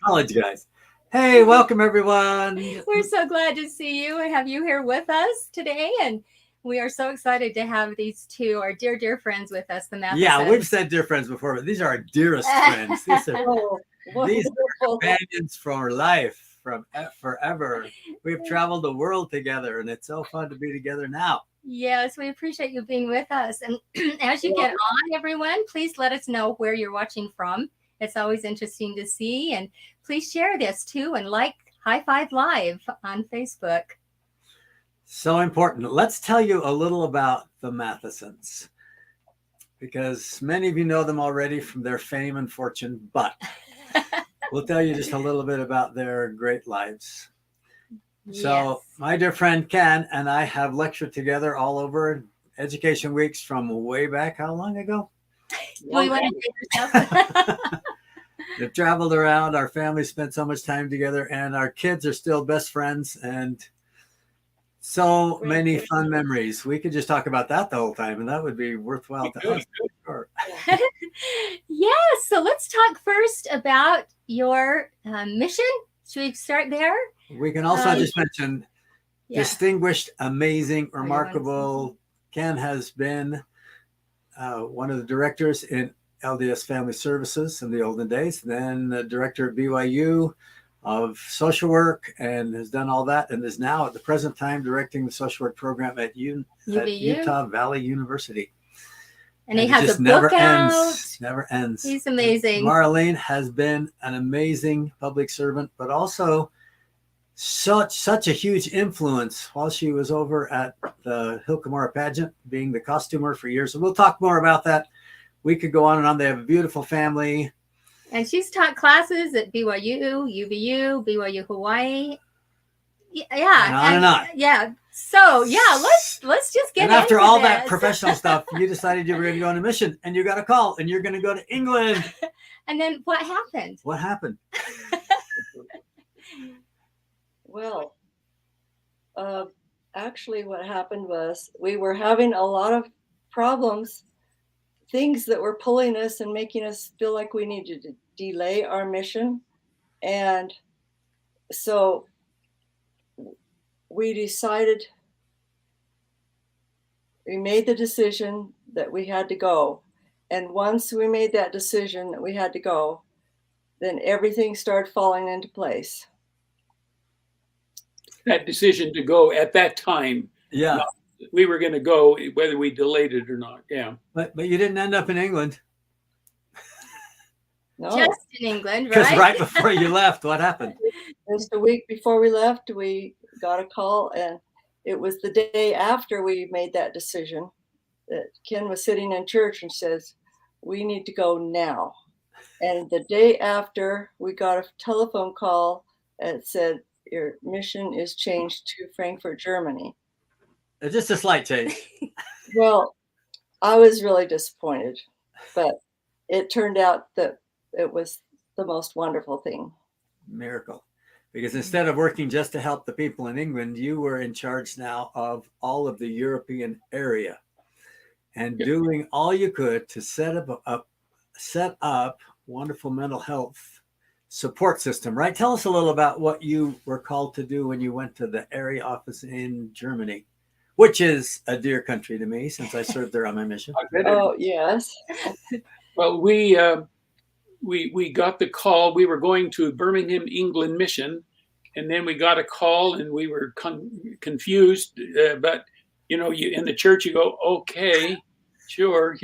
College guys. Hey, welcome everyone. We're so glad to see you and have you here with us today. And we are so excited to have these two, our dear, dear friends with us, the Yeah, we've Mathesons. said dear friends before, but these are our dearest friends. Oh, These are wonderful. companions for life, from forever. We've traveled the world together, and it's so fun to be together now. Yes, we appreciate you being with us. And as you Well, get on, everyone, please let us know where you're watching from. It's always interesting to see. And please share this too and like High Five Live on Facebook. So important. Let's tell you a little about the Mathesons, because many of you know them already from their fame and fortune, but we'll tell you just a little bit about their great lives. So, Yes. my dear friend Ken and I have lectured together all over education weeks from way back. How long ago? Well, you want to date yourself? They've traveled around. Our family spent so much time together, and our kids are still best friends. And so many fun memories. We could just talk about that the whole time, and that would be worthwhile to us. Sure. Yes. So let's talk first about your mission. Should we start there? We can also just mention Yeah. distinguished, amazing, Oh, you want to say remarkable. Ken has been one of the directors in LDS Family Services in the olden days, then the director at BYU of social work, and has done all that, and is now at the present time directing the social work program at UVU. Utah Valley University. And he it has just a never book out. ends, never ends. He's amazing. Marlene has been an amazing public servant, but also such a huge influence while she was over at the Hilkamora pageant, being the costumer for years. And we'll talk more about that. We could go on and on. They have a beautiful family. And she's taught classes at BYU, UVU, BYU Hawaii. Yeah. And on and on. Yeah. So yeah, let's just get And after into all this. that professional stuff, you decided you were going to go on a mission, and you got a call, and you're going to go to England. And then what happened? What happened? Well, actually, what happened was we were having a lot of problems, things that were pulling us and making us feel like we needed to delay our mission. And so we decided, we made the decision that we had to go. And once we made that decision that we had to go, then everything started falling into place. That decision to go at that time. Yeah. We were going to go whether we delayed it or not. Yeah. But you didn't end up in England. No. Just in England, Because right? right before you left, what happened? Just a week before we left, we got a call, and it was the day after we made that decision that Ken was sitting in church and says, "We need to go now." And the day after, we got a telephone call that said, "Your mission is changed to Frankfurt, Germany." It's just a slight change. Well, I was really disappointed, but it turned out that it was the most wonderful thing. Miracle. Because instead of working just to help the people in England, you were in charge now of all of the European area and doing all you could to set up wonderful mental health support system, right? Tell us a little about what you were called to do when you went to the area office in Germany, which is a dear country to me since I served there on my mission. Oh, yes. Well, we got the call. We were going to Birmingham, England mission, and then we got a call, and we were confused. But you in the church, you go, okay, sure,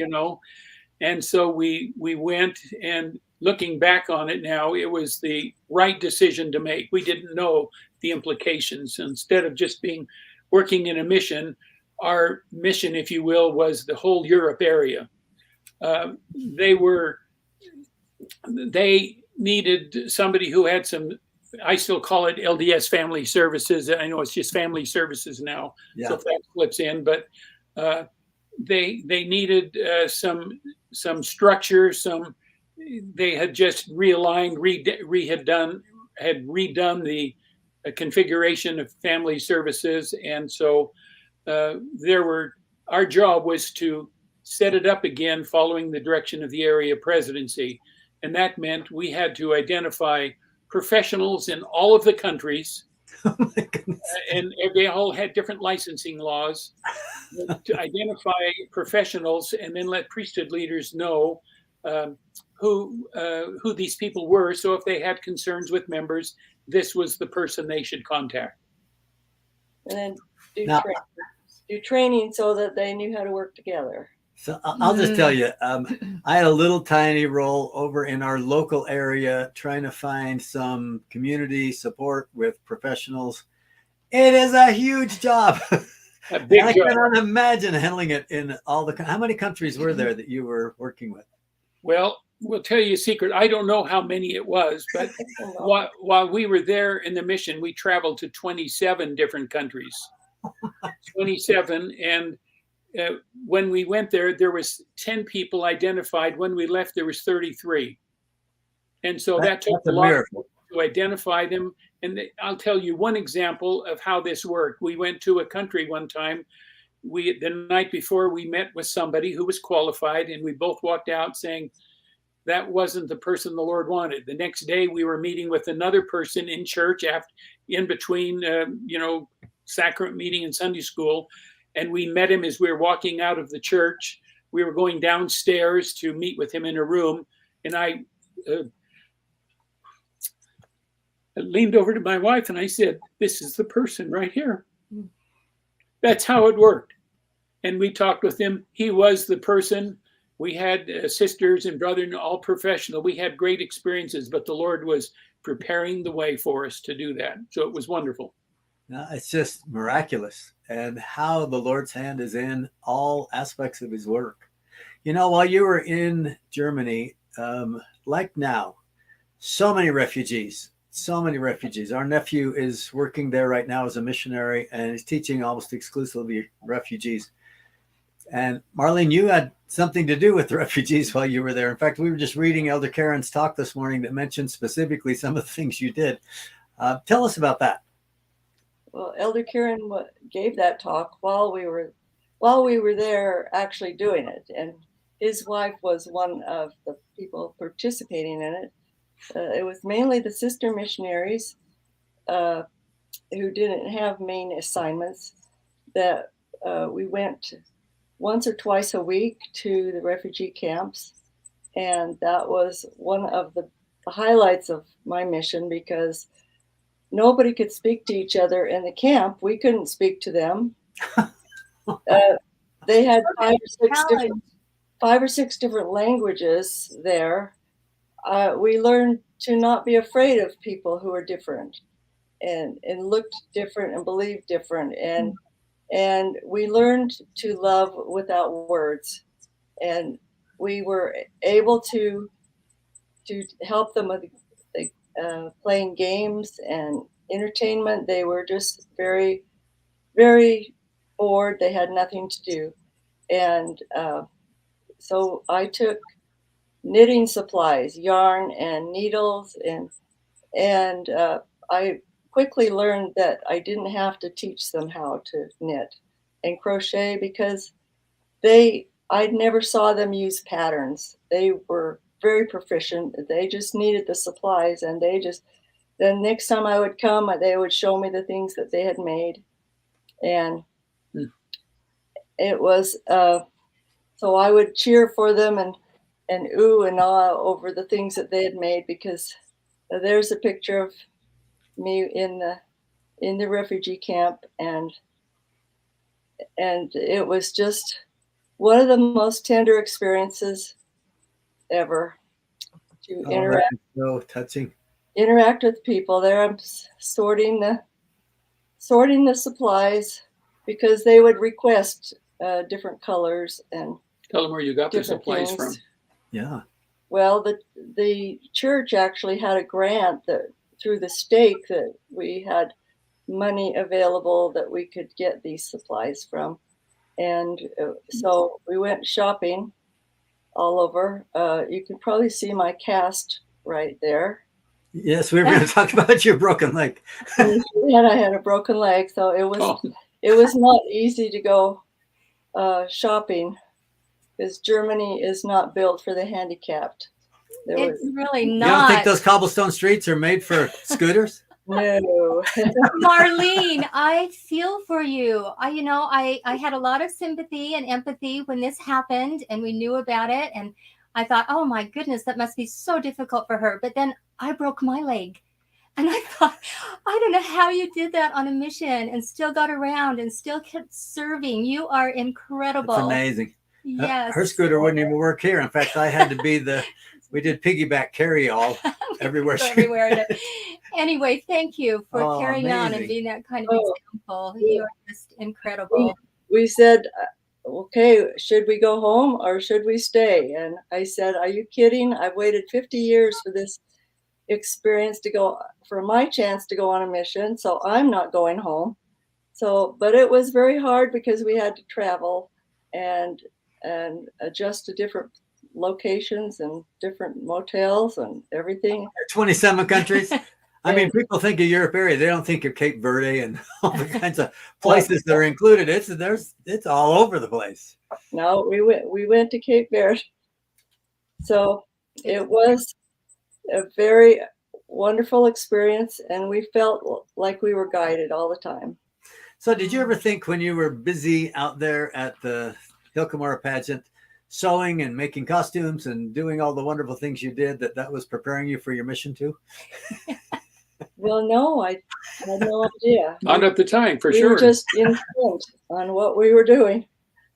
and so we went. And looking back on it now, it was the right decision to make. We didn't know the implications. Instead of just working in a mission, our mission, if you will, was the whole Europe area. They needed somebody who had some, I still call it LDS Family Services. I know it's just Family Services now, so if that flips in, but they needed some structure, they had just realigned, had redone the configuration of family services. And so our job was to set it up again following the direction of the area presidency. And that meant we had to identify professionals in all of the countries, Oh my goodness. and they all had different licensing laws to identify professionals, and then let priesthood leaders know who these people were. So if they had concerns with members, this was the person they should contact. And then do, Now- do training so that they knew how to work together. So I'll just tell you, I had a little tiny role over in our local area trying to find some community support with professionals. It is a huge job. A big I job. cannot imagine handling it in all the. How many countries were there that you were working with? Well, we'll tell you a secret. I don't know how many it was, but while we were there in the mission, we traveled to 27 different countries. 27, and when we went there, there was 10 people identified. When we left, there was 33, and so that took That's a lot miracle. to identify them. And I'll tell you one example of how this worked. We went to a country one time. The night before, we met with somebody who was qualified, and we both walked out saying that wasn't the person the Lord wanted. The next day, we were meeting with another person in church in between, sacrament meeting and Sunday school. And we met him as we were walking out of the church. We were going downstairs to meet with him in a room. And I leaned over to my wife and I said, "This is the person right here." That's how it worked. And we talked with him. He was the person. We had sisters and brethren, all professional. We had great experiences, but the Lord was preparing the way for us to do that. So it was wonderful. No, it's just miraculous, and how the Lord's hand is in all aspects of his work. While you were in Germany, like now, so many refugees. Our nephew is working there right now as a missionary, and he's teaching almost exclusively refugees. And Marlene, you had something to do with the refugees while you were there. In fact, we were just reading Elder Karen's talk this morning that mentioned specifically some of the things you did. Tell us about that. Well, Elder Karen gave that talk while we were there actually doing it, and his wife was one of the people participating in it. It was mainly the sister missionaries who didn't have main assignments that we went once or twice a week to the refugee camps, and that was one of the highlights of my mission, because nobody could speak to each other in the camp. We couldn't speak to them. They had five or six different languages there. We learned to not be afraid of people who are different and looked different and believed different. And we learned to love without words. And we were able to help them with playing games and entertainment. They were just very, very bored. They had nothing to do. And so I took knitting supplies, yarn and needles, and I quickly learned that I didn't have to teach them how to knit and crochet, because I never saw them use patterns. They were very proficient. They just needed the supplies, and then next time I would come, they would show me the things that they had made. And it was, so I would cheer for them and ooh and ah over the things that they had made, because there's a picture of me in the refugee camp, and it was just one of the most tender experiences ever to interact. So touching. Interact with people. There I'm sorting the supplies, because they would request different colors and Tell them where you got the different supplies things. from. Yeah. Well, the church actually had a grant that through the stake that we had money available that we could get these supplies from. And so we went shopping all over. You can probably see my cast right there. Yes, we were going to talk about your broken leg. And I had a broken leg, so it was not easy to go shopping, because Germany is not built for the handicapped. It's really You don't think not. those cobblestone streets are made for scooters? No. Marlene, I feel for you. I had a lot of sympathy and empathy when this happened and we knew about it. And I thought, oh my goodness, that must be so difficult for her. But then I broke my leg. And I thought, I don't know how you did that on a mission and still got around and still kept serving. You are incredible. It's amazing. Yes. Her scooter wouldn't even work here. In fact, I had to be we did piggyback carry all everywhere. Everywhere. Anyway, thank you for carrying on and amazing. being that kind of example. You are just incredible. We said, okay, should we go home or should we stay? And I said, are you kidding? I've waited 50 years for this experience for my chance to go on a mission. So I'm not going home. But it was very hard because we had to travel and adjust to different locations and different motels and everything. 27 countries. I mean, people think of Europe area. They don't think of Cape Verde and all the kinds of places that are included. It's all over the place. No, we went to Cape Verde. So it was a very wonderful experience, and we felt like we were guided all the time. So did you ever think when you were busy out there at the Hilkamora pageant, sewing and making costumes and doing all the wonderful things you did, that was preparing you for your mission too? Well, no, I had no idea. Not at the time, for we sure. were just intent on what we were doing.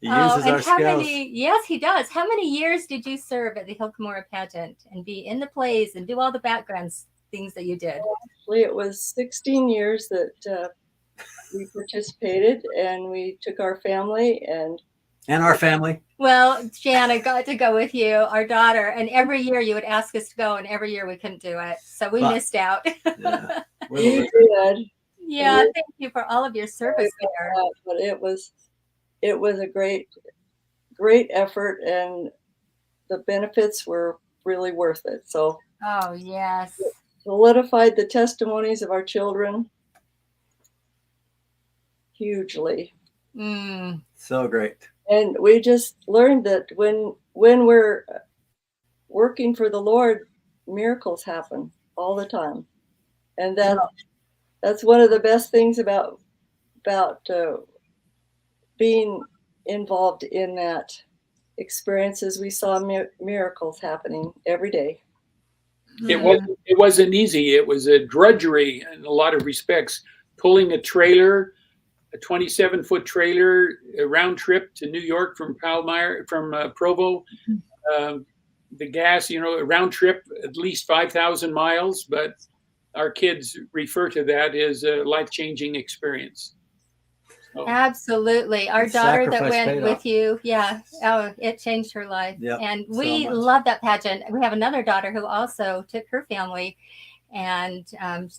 He uses our skills. Yes, he does. How many years did you serve at the Hilkamora pageant and be in the plays and do all the background things that you did? Actually, it was 16 years that we participated, and we took our family and our family. Well, Jana got to go with you, our daughter, and every year you would ask us to go, and every year we couldn't do it, so we missed out. Yeah, you did. Yeah, thank you for all of your service there. But it was a great effort, and the benefits were really worth it. So, oh yes, it solidified the testimonies of our children hugely. So great. And we just learned that when we're working for the Lord, miracles happen all the time, and that's one of the best things about being involved in that experience. Is we saw miracles happening every day. It wasn't easy. It was a drudgery in a lot of respects. Pulling a 27-foot trailer, a round trip to New York from Provo. The gas, a round trip, at least 5,000 miles, but our kids refer to that as a life-changing experience. So, absolutely. Our daughter that went with you, it changed her life. Yep, and we love that pageant. We have another daughter who also took her family, and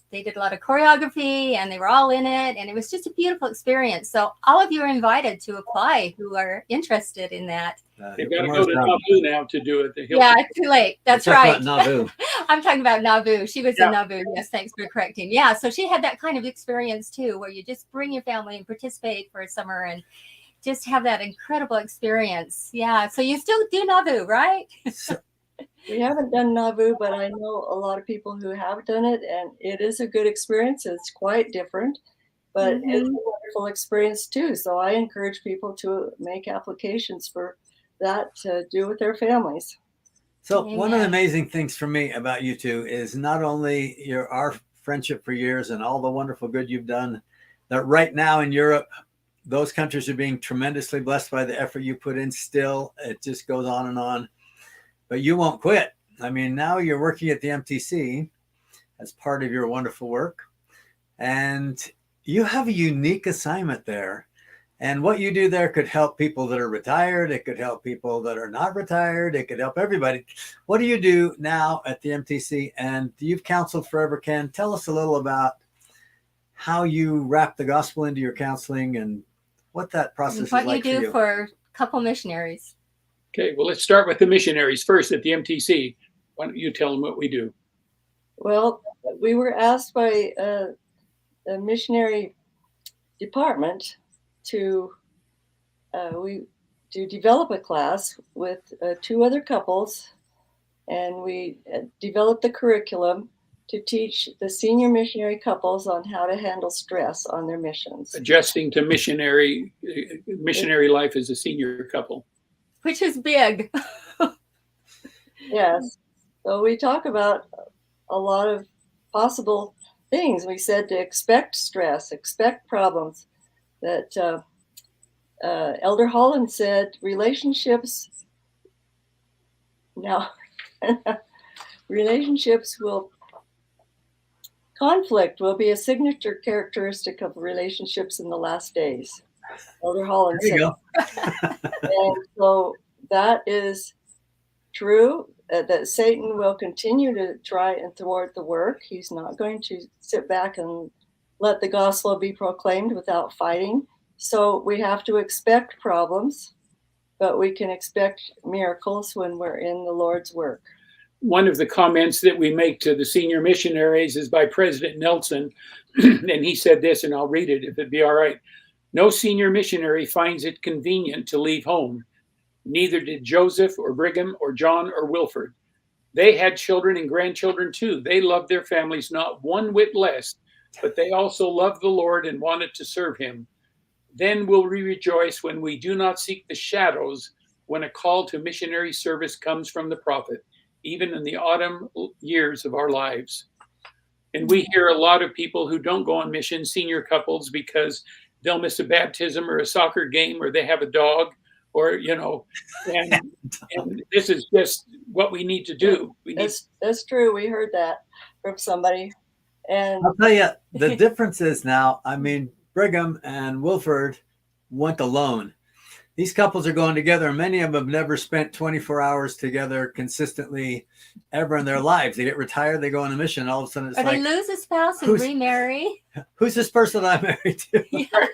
they did a lot of choreography, and they were all in it, and it was just a beautiful experience. So all of you are invited to apply who are interested in that. They've got to go to Nauvoo now to do it. Yeah, too late. That's right. Nauvoo. I'm talking about Nauvoo. She was in Nauvoo. Yes, thanks for correcting. Yeah, so she had that kind of experience too, where you just bring your family and participate for a summer and just have that incredible experience. Yeah, so you still do Nauvoo, right? We haven't done Nauvoo, but I know a lot of people who have done it, and it is a good experience. It's quite different, but it's a wonderful experience too. So I encourage people to make applications for that to do with their families. So one of the amazing things for me about you two is not only our friendship for years and all the wonderful good you've done, that right now in Europe, those countries are being tremendously blessed by the effort you put in still. It just goes on and on. But you won't quit. I mean, now you're working at the MTC as part of your wonderful work. And you have a unique assignment there. And what you do there could help people that are retired. It could help people that are not retired. It could help everybody. What do you do now at the MTC? And you've counseled forever, Ken. Tell us a little about how you wrap the gospel into your counseling and what that process is like for you. What you do for couple missionaries. Okay, well, let's start with the missionaries first at the MTC. Why don't you tell them what we do? Well, we were asked by the missionary department to develop a class with 2 other couples and we developed the curriculum to teach the senior missionary couples on how to handle stress on their missions. Adjusting to missionary life as a senior couple. Which is big. Yes. So we talk about a lot of possible things. We said to expect stress, expect problems. That Elder Holland said relationships conflict will be a signature characteristic of relationships in the last days. Elder Holland There you said. go. And so that is true, that Satan will continue to try and thwart the work. He's not going to sit back and let the gospel be proclaimed without fighting. So we have to expect problems, but we can expect miracles when we're in the Lord's work. One of the comments that we make to the senior missionaries is by President Nelson, and he said this, and I'll read it if it'd be all right. No senior missionary finds it convenient to leave home. Neither did Joseph or Brigham or John or Wilford. They had children and grandchildren too. They loved their families not one whit less, but they also loved the Lord and wanted to serve him. Then will we rejoice when we do not seek the shadows, when a call to missionary service comes from the prophet, even in the autumn years of our lives. And we hear a lot of people who don't go on mission, senior couples, because they'll miss a baptism or a soccer game, or they have a dog, or, you know, and this is just what we need to do. That's true. We heard that from somebody. And I'll tell you, the difference is now, I mean, Brigham and Wilford went alone. These couples are going together, and many of them have never spent 24 hours together consistently ever in their lives. They get retired, they go on a mission, all of a sudden it's Or like, they lose a spouse and remarry. who's this person I'm married to? Yeah.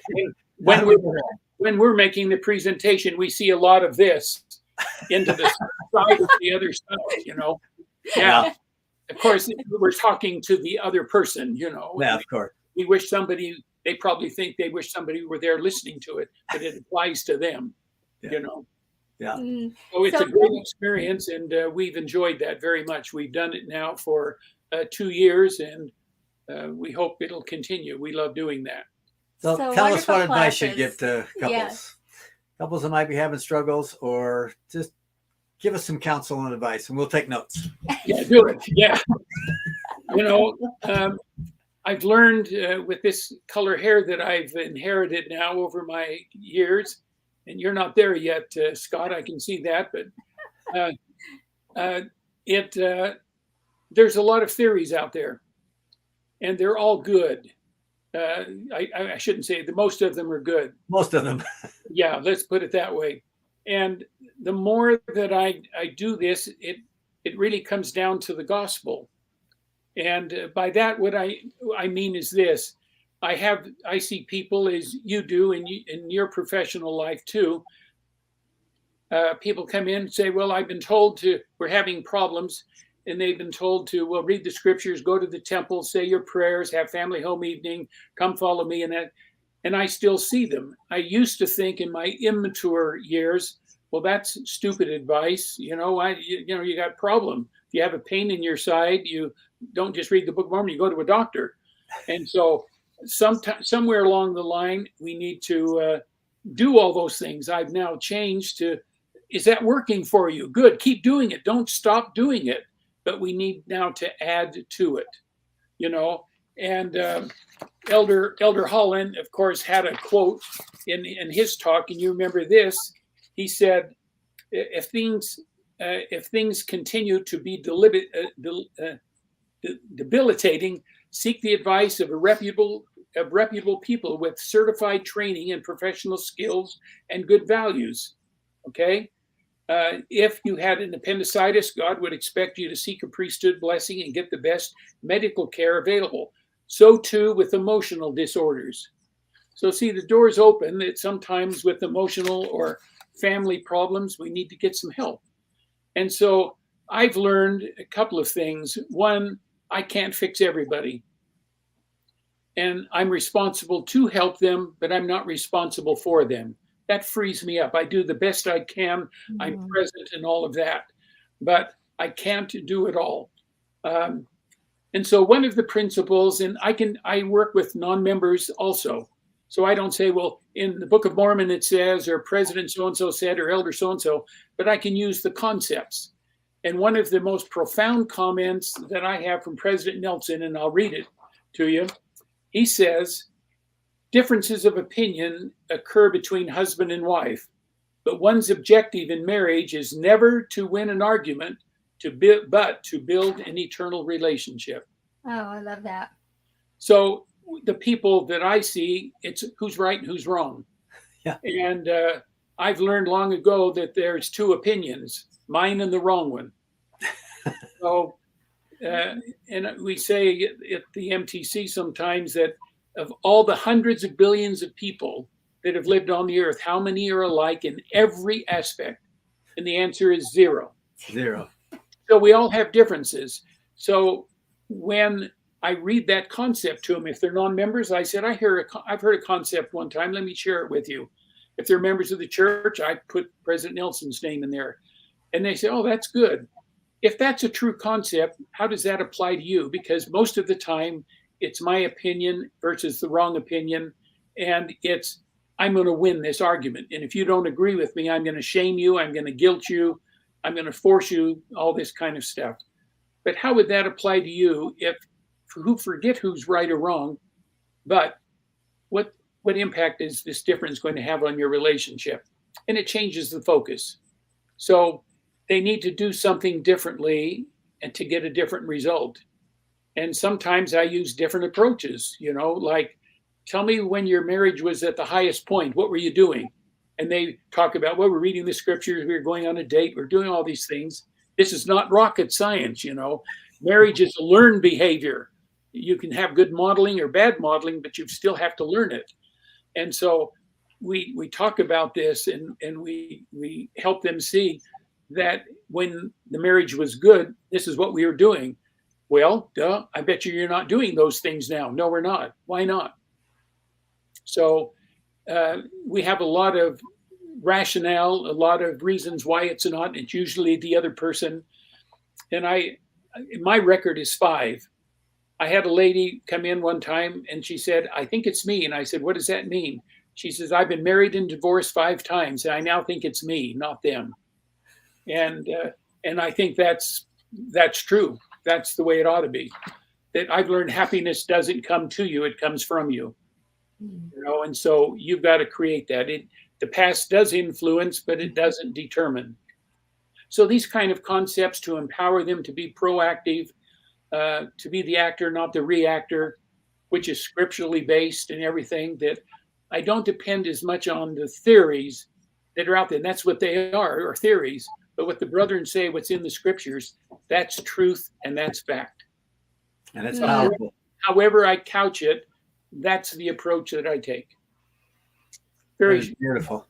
When we're making the presentation, we see a lot of this into the side of the other side, you know. Yeah. Of course, we're talking to the other person, you know. Yeah, of course. We wish somebody, they probably think they wish somebody were there listening to it, but it applies to them, you know. Yeah. So it's a great experience, and we've enjoyed that very much. We've done it now for 2 years, and we hope it'll continue. We love doing that. So tell us what advice you give to couples. Yes. Couples that might be having struggles, or just give us some counsel and advice, and we'll take notes. Yeah, do it. Yeah. You know, I've learned with this color hair that I've inherited now over my years, and you're not there yet, Scott, I can see that, but there's a lot of theories out there, and they're all good. I shouldn't say that most of them are good. Most of them. Yeah, let's put it that way. And the more that I do this, it really comes down to the gospel. And by that, what I mean is this: I see people, as you do in your professional life too. People come in and say, "Well, I've been told we're having problems," and they've been told to, well, read the scriptures, go to the temple, say your prayers, have family home evening, come follow me, and that. And I still see them. I used to think in my immature years, well, that's stupid advice. You know, you got a problem. If you have a pain in your side, you don't just read the Book of Mormon, you go to a doctor. And so somewhere along the line, we need to do all those things. I've now changed to, is that working for you? Good, keep doing it. Don't stop doing it. But we need now to add to it, you know. And Elder Holland, of course, had a quote in his talk, and you remember this. He said, if things continue to be debilitating, seek the advice of reputable people with certified training and professional skills and good values. Okay? If you had an appendicitis, God would expect you to seek a priesthood blessing and get the best medical care available. So too with emotional disorders. So see, the door's open that sometimes with emotional or family problems, we need to get some help. And so I've learned a couple of things. One, I can't fix everybody. And I'm responsible to help them, but I'm not responsible for them. That frees me up. I do the best I can. I'm present in all of that. But I can't do it all. And so one of the principles, and I work with non-members also. So I don't say, well, in the Book of Mormon it says, or President so-and-so said, or Elder so-and-so, but I can use the concepts. And one of the most profound comments that I have from President Nelson, and I'll read it to you. He says, differences of opinion occur between husband and wife, but one's objective in marriage is never to win an argument, but to build an eternal relationship. Oh, I love that. So the people that I see, it's who's right and who's wrong. Yeah. And I've learned long ago that there's two opinions, mine and the wrong one. So, and we say at the MTC sometimes that of all the hundreds of billions of people that have lived on the earth, how many are alike in every aspect? And the answer is 0. 0. So we all have differences. So when I read that concept to them, if they're non-members, I said, I've heard a concept one time. Let me share it with you. If they're members of the church, I put President Nelson's name in there. And they say, oh, that's good. If that's a true concept, how does that apply to you? Because most of the time, it's my opinion versus the wrong opinion. And it's, I'm going to win this argument. And if you don't agree with me, I'm going to shame you. I'm going to guilt you. I'm going to force you, all this kind of stuff. But how would that apply to you if who forget who's right or wrong, but what impact is this difference going to have on your relationship? And it changes the focus. So they need to do something differently and to get a different result. And sometimes I use different approaches, like, tell me when your marriage was at the highest point, what were you doing? And they talk about, well, we're reading the scriptures, we're going on a date, we're doing all these things. This is not rocket science, Marriage is a learned behavior. You can have good modeling or bad modeling, but you still have to learn it. And so we talk about this and we help them see that when the marriage was good, this is what we were doing. Well, duh, I bet you're not doing those things now. No, we're not. Why not? So we have a lot of rationale, a lot of reasons why it's not. It's usually the other person. And my record is 5. I had a lady come in one time and she said, I think it's me. And I said, what does that mean? She says, I've been married and divorced 5 times. And I now think it's me, not them. And I think that's true. That's the way it ought to be. That I've learned happiness doesn't come to you, it comes from you. And so you've got to create that. The past does influence, but it doesn't determine. So these kind of concepts to empower them to be proactive, to be the actor, not the reactor, which is scripturally based and everything, that I don't depend as much on the theories that are out there. And that's what they are theories. But what the brethren say, what's in the scriptures, that's truth and that's fact. And it's powerful. However I couch it, that's the approach that I take. Very beautiful.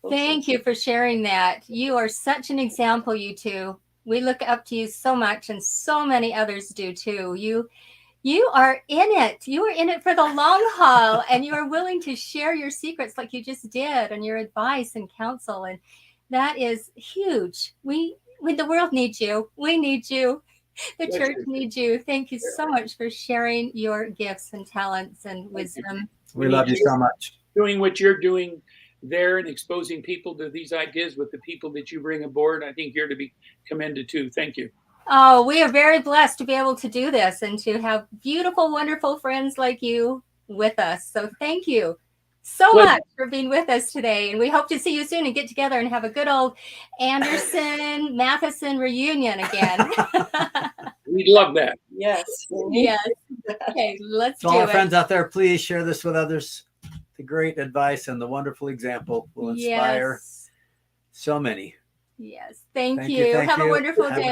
Thank you for sharing that. You are such an example, you two. We look up to you so much, and so many others do too. You are in it. You are in it for the long haul, and you are willing to share your secrets like you just did, and your advice and counsel. And that is huge. The world needs you. We need you. The church needs you. Thank you so much for sharing your gifts and talents and wisdom. We love you so much. Doing what you're doing there and exposing people to these ideas with the people that you bring aboard, I think you're to be commended too. Thank you. Oh, we are very blessed to be able to do this and to have beautiful, wonderful friends like you with us. So thank you so much for being with us today. And we hope to see you soon and get together and have a good old Anderson Matheson reunion again. We'd love that. Yes. Yes. Okay, let's So do all it. our friends out there, please share this with others. The great advice and the wonderful example will inspire so many. Yes. Thank you. Have a wonderful day.